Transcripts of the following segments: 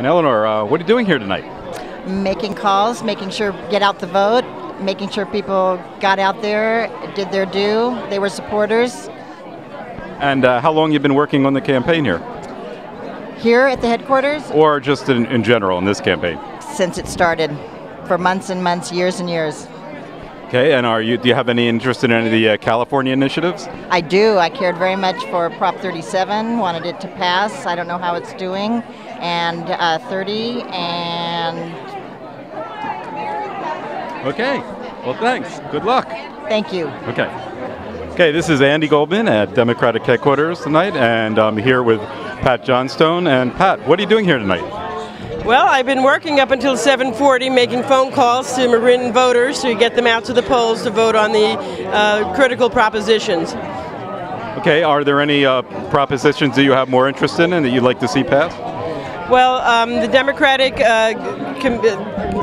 And Eleanor, what are you doing here tonight? Making calls, making sure get out the vote, making sure people got out there, did their due, they were supporters. And how long have you been working on the campaign here? Here at the headquarters? Or just in general in this campaign? Since it started, for months and months, years and years. Okay, and do you have any interest in any of the California initiatives? I do. I cared very much for Prop 37, wanted it to pass. I don't know how it's doing. And 30 and... Okay, well thanks. Good luck. Thank you. Okay. Okay, this is Andy Goldman at Democratic Headquarters tonight, and I'm here with Pat Johnstone. And Pat, what are you doing here tonight? Well, I've been working up until 7:40, making phone calls to Marin voters to get them out to the polls to vote on the critical propositions. Okay, are there any propositions that you have more interest in and that you'd like to see passed? Well, the Democratic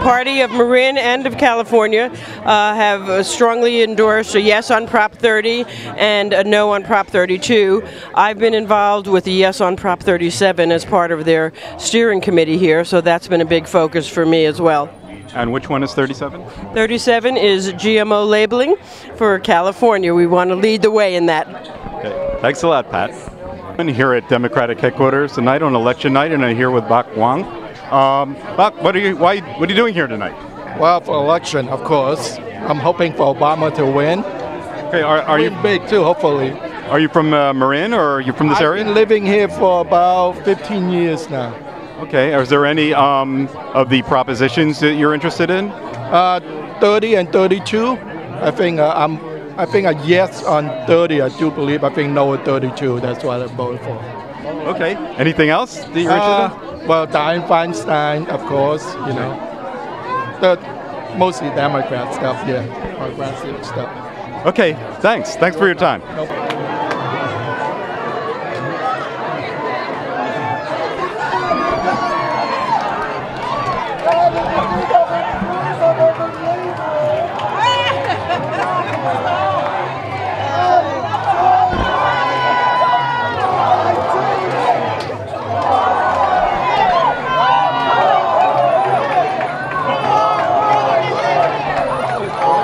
Party of Marin and of California have strongly endorsed a yes on Prop 30 and a no on Prop 32. I've been involved with the yes on Prop 37 as part of their steering committee here, so that's been a big focus for me as well. And which one is 37? 37 is GMO labeling for California. We want to lead the way in that. Okay. Thanks a lot, Pat. I'm here at Democratic Headquarters tonight on election night, and I'm here with Bok Wong. Bok, what are you doing here tonight? Well, for election, of course. I'm hoping for Obama to win. Okay, are you big too? Hopefully. Are you from Marin, or are you from this area? I've been living here for about 15 years now. Okay. Is there any of the propositions that you're interested in? 30 and 32. I think a yes on 30. I do believe. I think no on 32. That's what I voted for. Okay. Anything else that you're interested in? Well, Dianne Feinstein, of course. You know, mostly Democrat stuff. Yeah, progressive stuff. Okay. Thanks. Thanks for your time.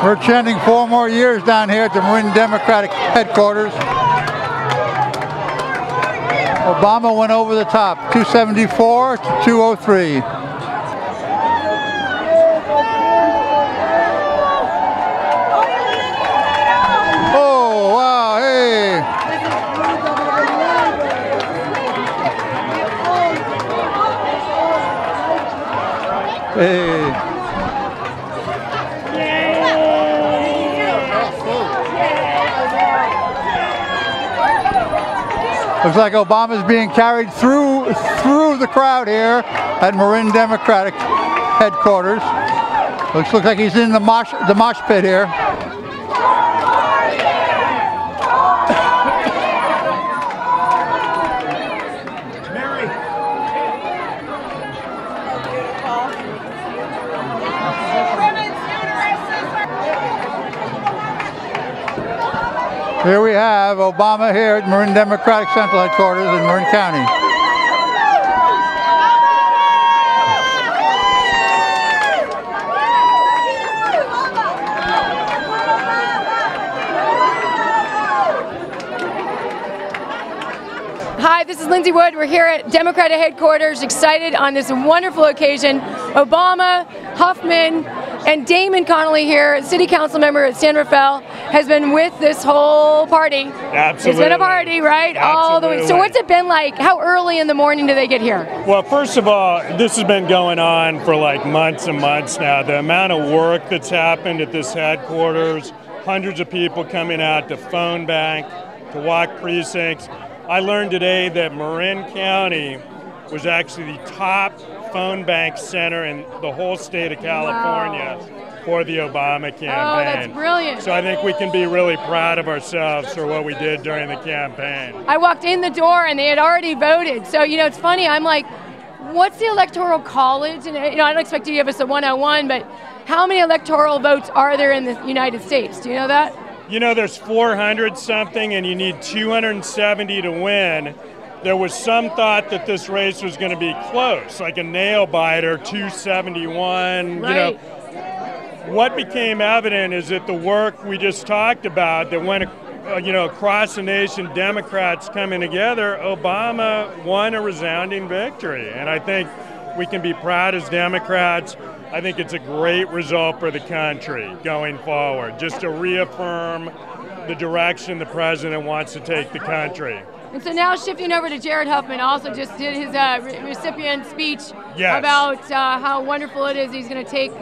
We're chanting 4 more years down here at the Marin Democratic Headquarters. Obama went over the top, 274 to 203. Oh, wow, hey. Hey. Looks like Obama's being carried through the crowd here at Marin Democratic Headquarters. Looks like he's in the mosh pit here. Here we have Obama here at Marin Democratic Central Headquarters in Marin County. Hi, this is Lindsay Wood. We're here at Democratic Headquarters, excited on this wonderful occasion. Obama, Huffman, and Damon Connolly here, City Council member at San Rafael, has been with this whole party. Absolutely. It's been a party, right? Absolutely. All the way. So what's it been like? How early in the morning do they get here? Well, first of all, this has been going on for like months and months now. The amount of work that's happened at this headquarters, hundreds of people coming out to phone bank, to walk precincts. I learned today that Marin County was actually the top phone bank center in the whole state of California. Wow. For the Obama campaign. Oh, that's brilliant. So I think we can be really proud of ourselves for what we did during the campaign. I walked in the door and they had already voted. So, you know, it's funny. I'm like, what's the Electoral College? And, you know, I don't expect you to give us a 101, but how many electoral votes are there in the United States? Do you know that? You know, there's 400 something and you need 270 to win. there was some thought that this race was going to be close, like a nail biter, 271. Right. You know, what became evident is that the work we just talked about that went across the nation, Democrats coming together, Obama won a resounding victory. And I think we can be proud as Democrats. I think it's a great result for the country going forward, just to reaffirm the direction the president wants to take the country. And so now shifting over to Jared Huffman, also just did his recipient speech about how wonderful it is he's going to take,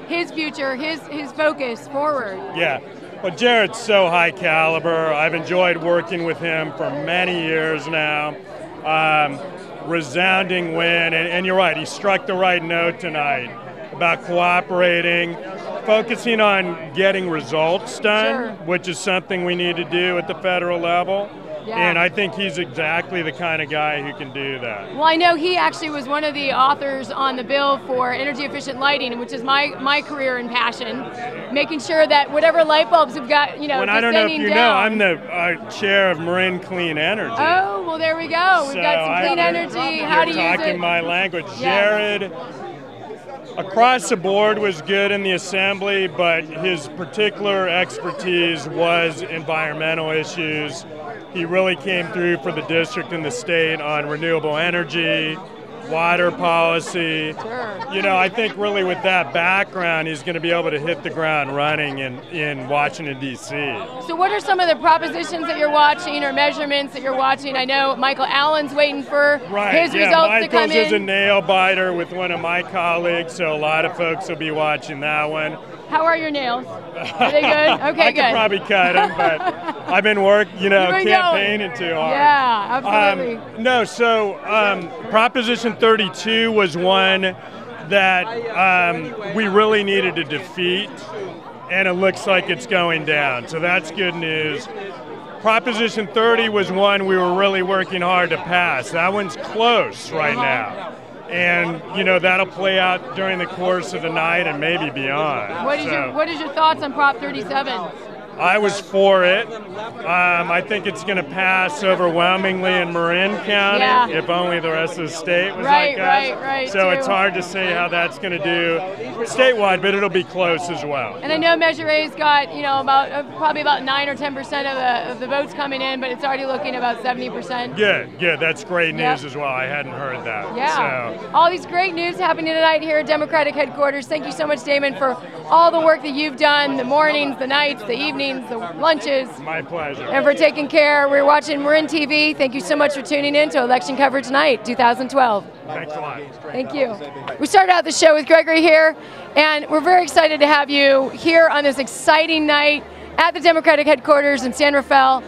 his future, his focus forward. Yeah, well, Jared's so high caliber. I've enjoyed working with him for many years now. Resounding win, and you're right, he struck the right note tonight about cooperating, focusing on getting results done, which is something we need to do at the federal level. Yeah. And I think he's exactly the kind of guy who can do that. Well, I know he actually was one of the authors on the bill for energy efficient lighting, which is my career and passion, making sure that whatever light bulbs we've got, well, I don't know if you know, I'm the chair of Marin Clean Energy. Oh, well, there we go. We've got some clean energy. How to use it. Talking my language. Jared, across the board, was good in the assembly, but his particular expertise was environmental issues. He really came through for the district and the state on renewable energy, water policy. You know, I think really with that background, he's going to be able to hit the ground running in Washington, D.C. So what are some of the propositions that you're watching or measurements that you're watching? I know Michael Allen's waiting for his results to come in. Michael's is a nail biter with one of my colleagues, so a lot of folks will be watching that one. How are your nails? Are they good? Okay, I could probably cut them, but I've been campaigning too hard. Yeah, absolutely. Proposition 32 was one that we really needed to defeat, and it looks like it's going down. So that's good news. Proposition 30 was one we were really working hard to pass. That one's close right now. And, that'll play out during the course of the night and maybe beyond. What is your thoughts on Prop 37? I was for it. I think it's going to pass overwhelmingly in Marin County, if only the rest of the state was like us. Right. So it's hard to say how that's going to do statewide, but it'll be close as well. And I know Measure A's got, probably about 9 or 10% of the votes coming in, but it's already looking about 70%. Good. That's great news as well. I hadn't heard that. Yeah. So. All these great news happening tonight here at Democratic Headquarters. Thank you so much, Damon, for all the work that you've done, the mornings, the nights, the evenings, the lunches. My pleasure. And for taking care. We're watching Marin TV. Thank you so much for tuning in to Election Coverage Night 2012. Thanks a lot. Thank you. We started out the show with Geraghty here, and we're very excited to have you here on this exciting night at the Democratic Headquarters in San Rafael.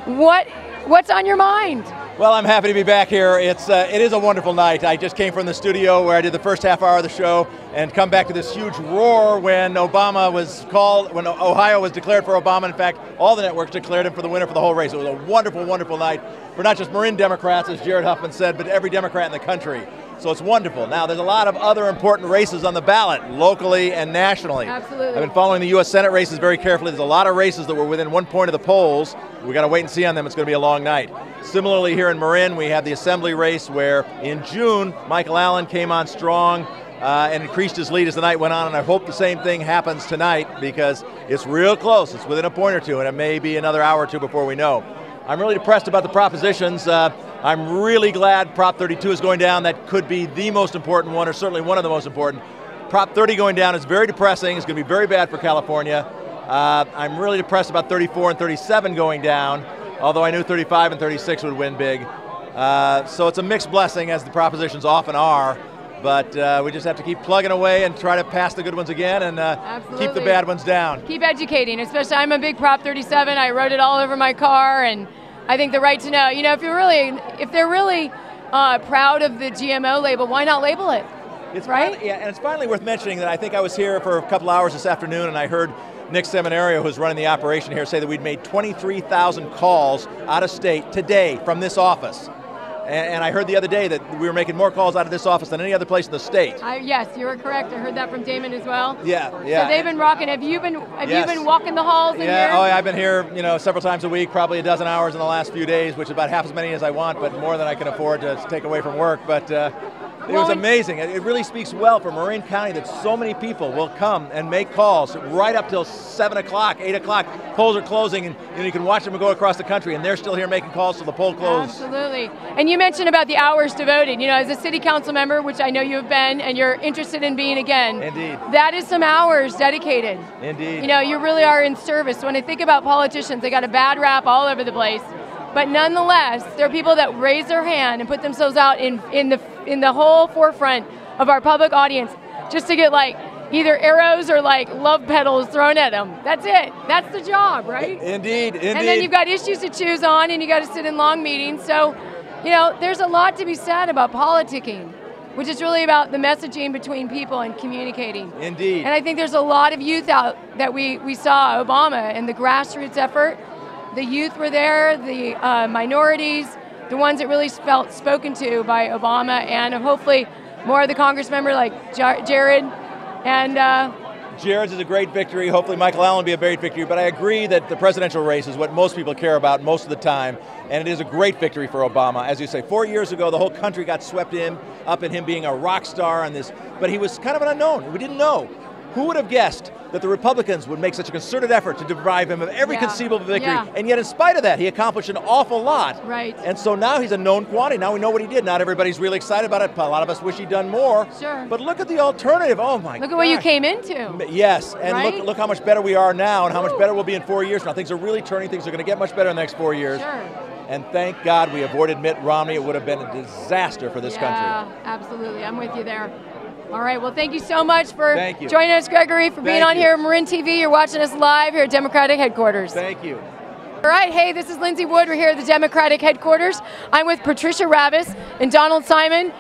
What's on your mind? Well, I'm happy to be back here. It is a wonderful night. I just came from the studio where I did the first half hour of the show and come back to this huge roar when Ohio was declared for Obama. In fact, all the networks declared him for the winner for the whole race. It was a wonderful, wonderful night for not just Marin Democrats, as Jared Huffman said, but every Democrat in the country. So it's wonderful. Now, there's a lot of other important races on the ballot, locally and nationally. Absolutely. I've been following the U.S. Senate races very carefully. There's a lot of races that were within 1 point of the polls. We got to wait and see on them. It's going to be a long night. Similarly, here in Marin, we have the assembly race where in June, Michael Allen came on strong and increased his lead as the night went on, and I hope the same thing happens tonight because it's real close. It's within a point or two, and it may be another hour or two before we know. I'm really depressed about the propositions. I'm really glad Prop 32 is going down. That could be the most important one, or certainly one of the most important. Prop 30 going down is very depressing. It's going to be very bad for California. I'm really depressed about 34 and 37 going down, although I knew 35 and 36 would win big. So it's a mixed blessing, as the propositions often are. But we just have to keep plugging away and try to pass the good ones again and keep the bad ones down. Keep educating, especially I'm a big Prop 37. I wrote it all over my car, and I think the right to know. If they're really proud of the GMO label, why not label it? It's right? Finally, and it's finally worth mentioning that I think I was here for a couple hours this afternoon, and I heard Nick Seminario, who's running the operation here, say that we'd made 23,000 calls out of state today from this office. And I heard the other day that we were making more calls out of this office than any other place in the state. Yes, you were correct. I heard that from Damon as well. Yeah. So they've been rocking. Have you been walking the halls in here? Yeah, I've been here, several times a week, probably a dozen hours in the last few days, which is about half as many as I want, but more than I can afford to take away from work. But it was amazing. It really speaks well for Marin County that so many people will come and make calls right up till 7 o'clock, 8 o'clock. Polls are closing, and you can watch them go across the country, and they're still here making calls till the poll closes. Absolutely. And you mentioned about the hours devoted. As a city council member, which I know you have been, and you're interested in being again. Indeed. That is some hours dedicated. Indeed. You really are in service. When I think about politicians, they got a bad rap all over the place. But nonetheless, there are people that raise their hand and put themselves out in the whole forefront of our public audience just to get either arrows or love petals thrown at them. That's it. That's the job, right? Indeed. And then you've got issues to choose on, and you got to sit in long meetings. So, there's a lot to be said about politicking, which is really about the messaging between people and communicating. Indeed. And I think there's a lot of youth out that we saw Obama and the grassroots effort. The youth were there, the minorities, the ones that really felt spoken to by Obama, and hopefully more of the Congress member like Jared. And Jared's is a great victory. Hopefully Michael Allen will be a great victory, but I agree that the presidential race is what most people care about most of the time, and it is a great victory for Obama. As you say, 4 years ago, the whole country got swept up in him being a rock star on this, but he was kind of an unknown. We didn't know. Who would have guessed that the Republicans would make such a concerted effort to deprive him of every conceivable victory? Yeah. And yet in spite of that, he accomplished an awful lot. Right. And so now he's a known quantity. Now we know what he did. Not everybody's really excited about it. A lot of us wish he'd done more. Sure. But look at the alternative. Oh my God. Look at what you came into. Yes. And right? look how much better we are now and how much better we'll be in 4 years. Now things are really turning. Things are going to get much better in the next 4 years. Sure. And thank God we avoided Mitt Romney. It would have been a disaster for this country. Yeah, absolutely. I'm with you there. All right, well, thank you so much for joining us, Geraghty, for being on here at Marin TV. You're watching us live here at Democratic Headquarters. Thank you. All right, hey, this is Lindsay Wood. We're here at the Democratic Headquarters. I'm with Patricia Ravitz and Donald Simon,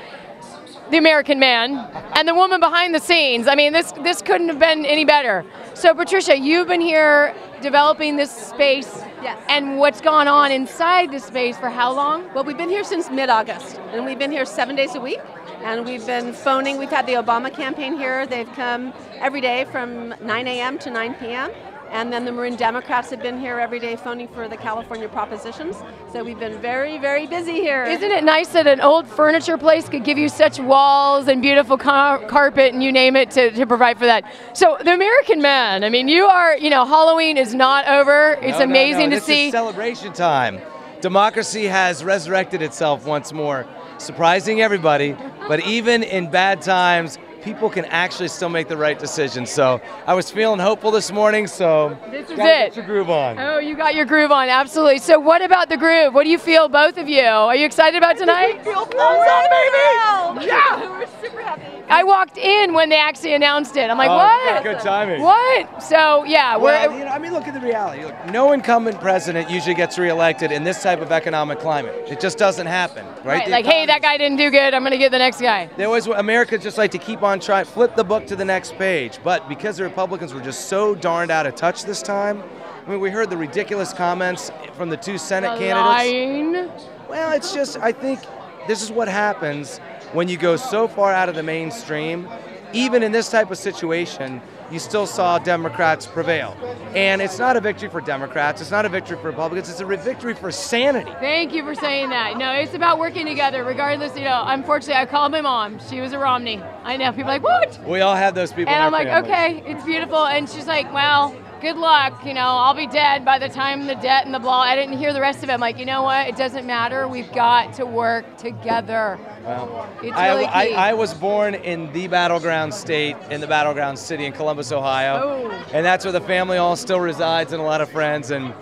the American man, and the woman behind the scenes. I mean, this couldn't have been any better. So, Patricia, you've been here developing this space. Yes. And what's gone on inside this space for how long? Well, we've been here since mid-August, and we've been here 7 days a week. And we've been phoning. We've had the Obama campaign here. They've come every day from 9 a.m. to 9 p.m. And then the Marin Democrats have been here every day phoning for the California propositions. So we've been very, very busy here. Isn't it nice that an old furniture place could give you such walls and beautiful carpet and you name it to provide for that? So the American man, I mean, you are, Halloween is not over. It's amazing to see. This is celebration time. Democracy has resurrected itself once more, surprising everybody, but even in bad times, people can actually still make the right decision. So I was feeling hopeful this morning, so this is get your groove on. Oh, you got your groove on, absolutely. So what about the groove? What do you feel, both of you? Are you excited about tonight? We feel thumbs up, baby! Yeah! We're super happy. I walked in when they actually announced it. I'm like, what? Good timing. What? So, yeah. Well, look at the reality. Look, no incumbent president usually gets reelected in this type of economic climate. It just doesn't happen, right? Like, hey, that guy didn't do good. I'm going to get the next guy. America just like to keep on trying, flip the book to the next page. But because the Republicans were just so darned out of touch this time, I mean, we heard the ridiculous comments from the two Senate candidates. Well, it's just, I think this is what happens when you go so far out of the mainstream. Even in this type of situation, you still saw Democrats prevail. And it's not a victory for Democrats, it's not a victory for Republicans, it's a victory for sanity. Thank you for saying that. No, it's about working together, regardless, unfortunately, I called my mom. She was a Romney. I know, people are like, what? We all have those people and in I'm our like, families. okay, it's beautiful. And she's like, well, good luck, I'll be dead by the time the debt and the blah. I didn't hear the rest of it. I'm like, you know what? It doesn't matter. We've got to work together. Well, it's really key. I was born in the battleground state, in the battleground city in Columbus, Ohio. Oh. And that's where the family all still resides and a lot of friends. And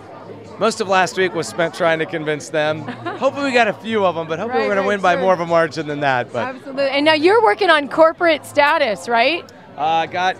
most of last week was spent trying to convince them. Hopefully we got a few of them, but hopefully we're going to win by more of a margin than that. But. Absolutely. And now you're working on corporate status, right?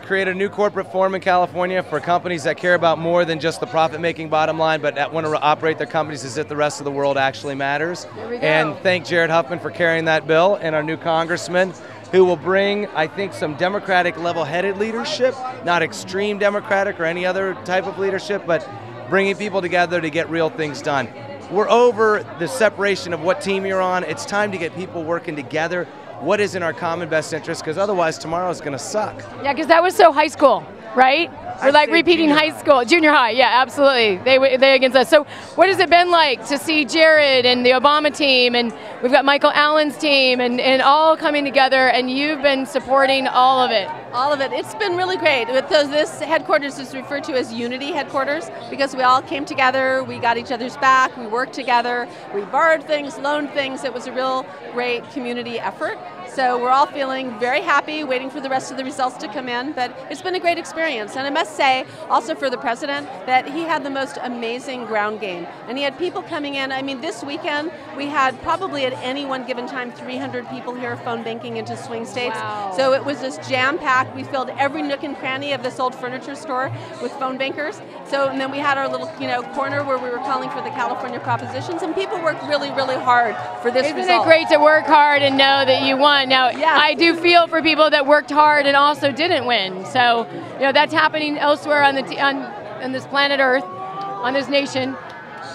Created a new corporate form in California for companies that care about more than just the profit-making bottom line, but that want to operate their companies as if the rest of the world actually matters. There we go. And thank Jared Huffman for carrying that bill, and our new congressman, who will bring, I think, some Democratic level-headed leadership, not extreme Democratic or any other type of leadership, but bringing people together to get real things done. we're over the separation of what team you're on. It's time to get people working together. What is in our common best interest? Because otherwise tomorrow is going to suck. Yeah, because that was so high school, right? We're like repeating high school, junior high. Yeah, absolutely. They against us. So what has it been like to see Jared and the Obama team, and we've got Michael Allen's team, and all coming together, and you've been supporting all of it? All of it. It's been really great. This headquarters is referred to as Unity Headquarters because we all came together, we got each other's back, we worked together, we borrowed things, loaned things. It was a real great community effort. So we're all feeling very happy, waiting for the rest of the results to come in, but it's been a great experience. And I must say, also for the president, that he had the most amazing ground game. And he had people coming in. I mean, this weekend, we had probably at any one given time 300 people here phone banking into swing states. Wow. So it was just jam-packed. We filled every nook and cranny of this old furniture store with phone bankers. So, and then we had our little, corner where we were calling for the California propositions, and people worked really, really hard for this result. Isn't it great to work hard and know that you won? Now, yes. I do feel for people that worked hard and also didn't win. So, that's happening elsewhere on this planet Earth, on this nation.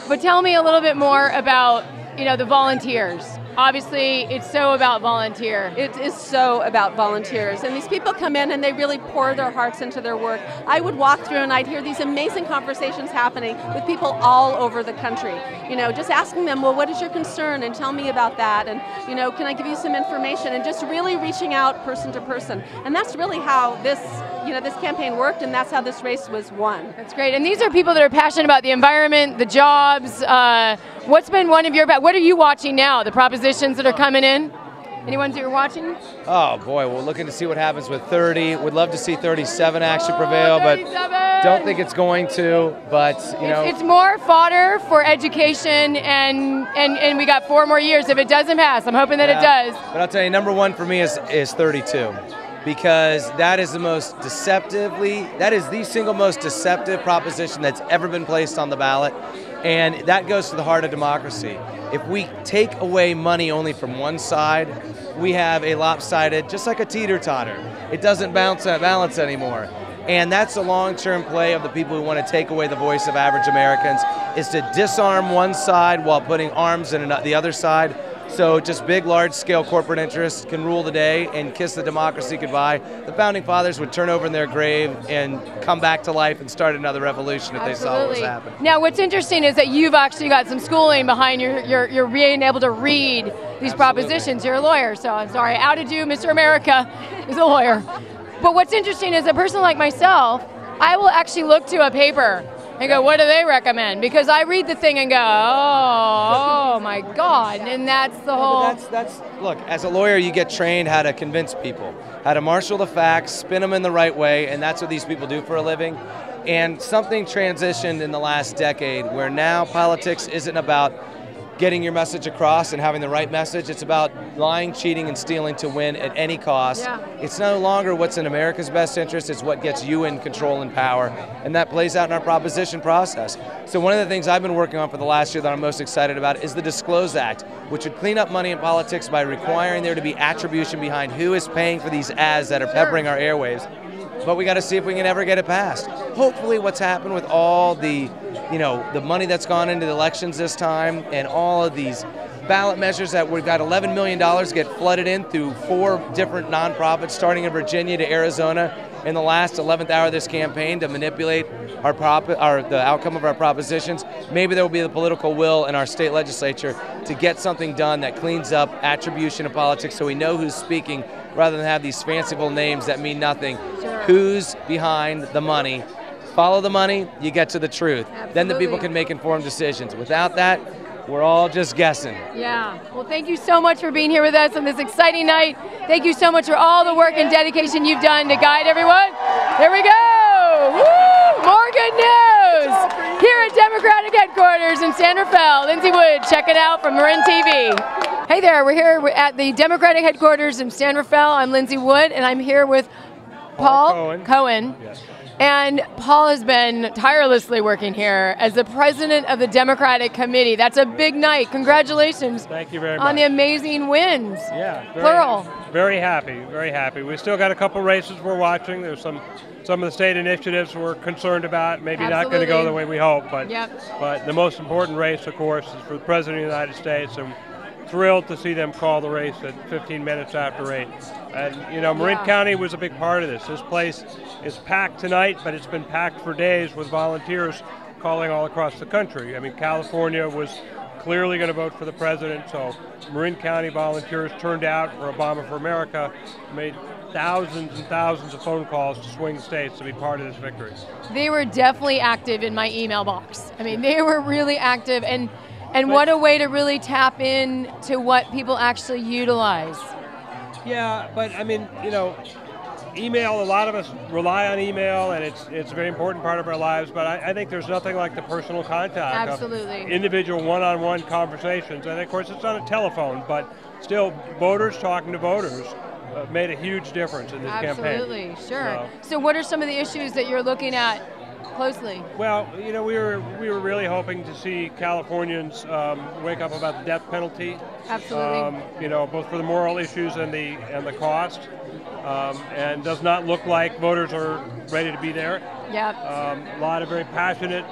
But tell me a little bit more about, the volunteers. Obviously, it's so about volunteer. It is so about volunteers. And these people come in and they really pour their hearts into their work. I would walk through and I'd hear these amazing conversations happening with people all over the country. Just asking them, well, what is your concern? And tell me about that. And, can I give you some information? And just really reaching out person to person. And that's really how this campaign worked, and that's how this race was won. That's great. And these are people that are passionate about the environment, the jobs. What's been what are you watching now? The propositions that are coming in? Any ones that you're watching? Oh boy, we're looking to see what happens with 30. Would love to see 37 actually prevail, 37. But don't think it's going to. But it's more fodder for education, and we got 4 more years. If it doesn't pass, I'm hoping that it does. But I'll tell you, number one for me is 32. Because that is the single most deceptive proposition that's ever been placed on the ballot. And that goes to the heart of democracy. If we take away money only from one side, we have a lopsided, just like a teeter-totter. It doesn't balance anymore. And that's a long-term play of the people who want to take away the voice of average Americans, is to disarm one side while putting arms in the other side. So just big, large-scale corporate interests can rule the day and kiss the democracy goodbye. The Founding Fathers would turn over in their grave and come back to life and start another revolution if they saw what was happening. Now, what's interesting is that you've actually got some schooling behind you're being able to read these propositions. You're a lawyer, so I'm sorry. I outed you, Mr. America is a lawyer. But what's interesting is a person like myself, I will actually look to a paper and go, what do they recommend? Because I read the thing and go, oh my God, and that's the whole... Look, as a lawyer, you get trained how to convince people, how to marshal the facts, spin them in the right way, and that's what these people do for a living. And something transitioned in the last decade where now politics isn't about getting your message across and having the right message. It's about lying, cheating, and stealing to win at any cost. Yeah. It's no longer what's in America's best interest, it's what gets you in control and power. And that plays out in our proposition process. So one of the things I've been working on for the last year that I'm most excited about is the Disclose Act, which would clean up money in politics by requiring there to be attribution behind who is paying for these ads that are peppering our airwaves. But we got to see if we can ever get it passed. Hopefully what's happened with all the money that's gone into the elections this time and all of these ballot measures that we've got $11 million get flooded in through 4 different nonprofits starting in Virginia to Arizona in the last 11th hour of this campaign to manipulate the outcome of our propositions. Maybe there will be the political will in our state legislature to get something done that cleans up attribution of politics so we know who's speaking rather than have these fanciful names that mean nothing. Sure. Who's behind the money? Follow the money, you get to the truth. Absolutely. Then the people can make informed decisions. Without that, we're all just guessing. Yeah. Well, thank you so much for being here with us on this exciting night. Thank you so much for all the work and dedication you've done to guide everyone. Here we go. Woo! More good news here at Democratic Headquarters in San Rafael. Lindsay Wood, check it out from Marin TV. Hey there, we're here at the Democratic Headquarters in San Rafael. I'm Lindsay Wood, and I'm here with Paul Cohen. Yes. And Paul has been tirelessly working here as the president of the Democratic Committee. That's a big night. Congratulations. Thank you very much. On the amazing wins. Yeah. Plural. Very happy, very happy. We still got a couple races we're watching. There's some of the state initiatives we're concerned about. Maybe Absolutely. not going to go the way we hope. But, yep. But the most important race, of course, is for the President of the United States. And thrilled to see them call the race at 15 minutes after 8. And, you know, Marin County was a big part of this. This place is packed tonight, but it's been packed for days with volunteers calling all across the country. I mean, California was clearly going to vote for the president, so Marin County volunteers turned out for Obama for America, made thousands and thousands of phone calls to swing states to be part of this victory. They were definitely active in my email box. I mean, they were really active, and what a way to really tap in to what people actually utilize. Yeah, but I mean, you know, email, a lot of us rely on email, and it's a very important part of our lives, but I think there's nothing like the personal contact. Absolutely. Of individual one-on-one conversations. And of course, it's on a telephone, but still, voters talking to voters made a huge difference in this campaign. Absolutely, sure. So what are some of the issues that you're looking at closely? Well, you know, we were really hoping to see Californians wake up about the death penalty. Absolutely. You know, both for the moral issues and the cost. And does not look like voters are ready to be there. Yep. A lot of very passionate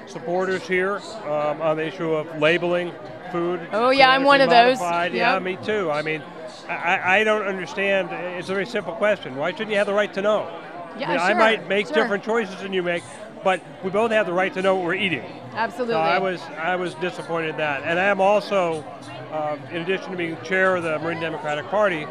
supporters here on the issue of labeling food. Oh yeah, I'm one of those. Yep. Yeah, me too. I mean, I don't understand. It's a very simple question. Why shouldn't you have the right to know? Yeah, I mean, sure, I might make different choices than you make, but we both have the right to know what we're eating. Absolutely. So I was disappointed in that. And I am also, in addition to being chair of the Marin Democratic Party,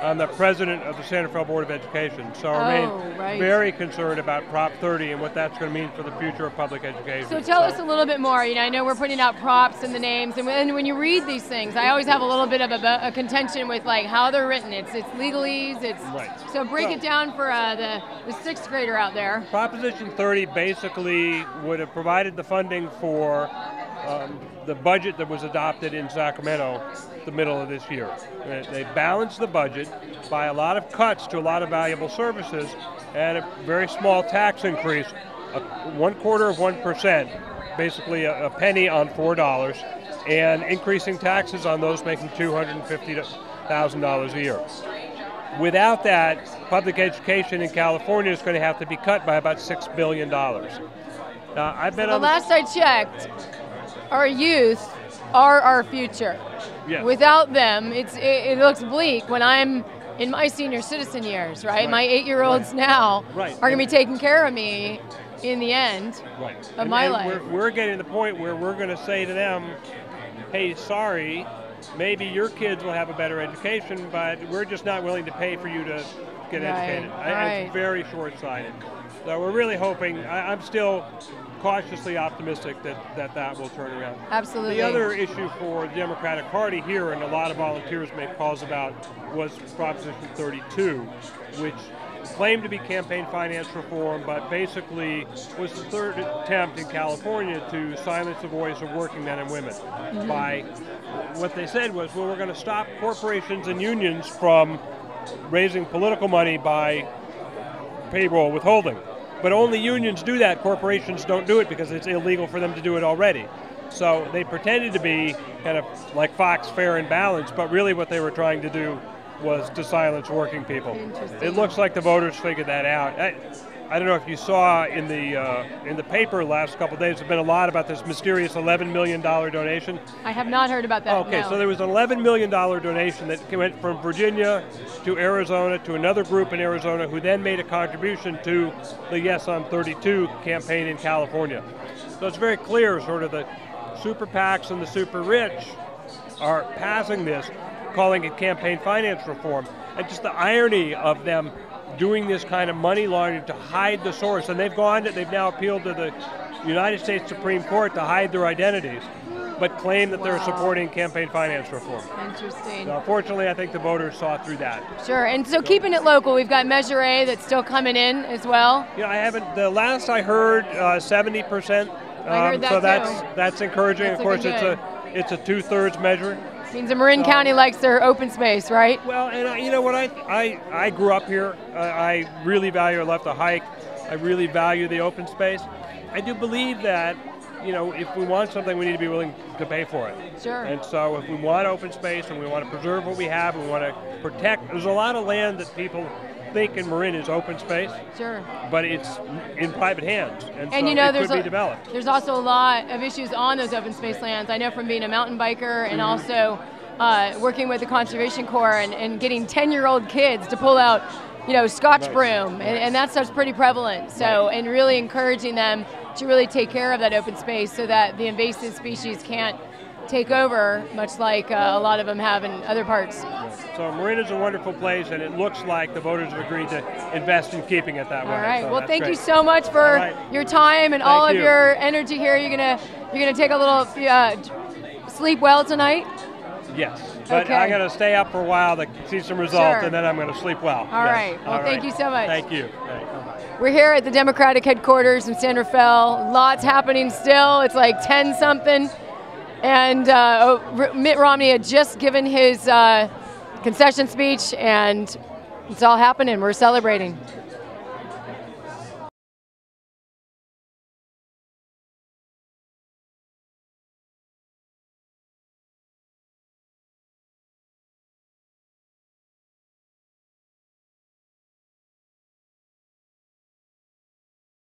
I'm the president of the San Rafael Board of Education. So I remain very concerned about Prop 30 and what that's going to mean for the future of public education. So tell us a little bit more. You know, I know we're putting out props and the names, and when you read these things, I always have a little bit of a contention with like how they're written. It's legalese. So break it down for the sixth grader out there. Proposition 30 basically would have provided the funding for the budget that was adopted in Sacramento the middle of this year. They balanced the budget by a lot of cuts to a lot of valuable services and a very small tax increase, 1/4%, basically a penny on $4, and increasing taxes on those making $250,000 a year. Without that, public education in California is going to have to be cut by about $6 billion. Now, I've been the last I checked, our youth are our future. Yes. Without them, it looks bleak when I'm in my senior citizen years, right? My 8-year-olds now are going to be taking care of me in the end of my life. We're getting to the point where we're going to say to them, hey, sorry, maybe your kids will have a better education, but we're just not willing to pay for you to get educated. It's very short-sighted. So we're really hoping, I'm still cautiously optimistic that will turn around. Absolutely. The other issue for the Democratic Party here, and a lot of volunteers make calls about, was Proposition 32, which claimed to be campaign finance reform, but basically was the third attempt in California to silence the voice of working men and women by what they said was, well, we're going to stop corporations and unions from raising political money by payroll withholding. But only unions do that. Corporations don't do it because it's illegal for them to do it already. So they pretended to be kind of like Fox, fair and balanced, but really what they were trying to do was to silence working people. It looks like the voters figured that out. I don't know if you saw in the paper last couple of days, there's been a lot about this mysterious $11 million donation. I have not heard about that. Okay, so there was an $11 million donation that went from Virginia to Arizona to another group in Arizona who then made a contribution to the Yes on 32 campaign in California. So it's very clear sort of the super PACs and the super rich are passing this, calling it campaign finance reform. And just the irony of them doing this kind of money laundering to hide the source. And they've now appealed to the United States Supreme Court to hide their identities, but claim that they're supporting campaign finance reform. Interesting. So unfortunately, I think the voters saw through that. Sure, and so keeping it local, we've got Measure A that's still coming in as well. Yeah, I haven't, the last I heard, 70%. I heard that so too. that's encouraging. Of course, it's a 2/3 measure. Means that Marin County likes their open space, right? Well, and you know what, I grew up here. I really value, I love to hike. I really value the open space. I do believe that, you know, if we want something, we need to be willing to pay for it. Sure. And so if we want open space and we want to preserve what we have, we want to protect, there's a lot of land that people think in Marin is open space. Sure. But it's in private hands, and so you know, it could be developed. There's also a lot of issues on those open space lands. I know from being a mountain biker and also working with the Conservation Corps and getting 10-year-old kids to pull out, you know, Scotch broom, and that stuff's pretty prevalent. So, and really encouraging them to really take care of that open space so that the invasive species can't take over, much like a lot of them have in other parts. So Marin is a wonderful place, and it looks like the voters have agreed to invest in keeping it that way. All right. So well, thank great. you so much for your time and all of your energy here. You're gonna take a little sleep well tonight. Yes, but Okay. I'm going to stay up for a while to see some results, and then I'm going to sleep well. All right. Well, thank you so much. Thank you. We're here at the Democratic headquarters in San Rafael. Lots happening still. It's like 10-something. And Mitt Romney had just given his concession speech, and it's all happening. We're celebrating.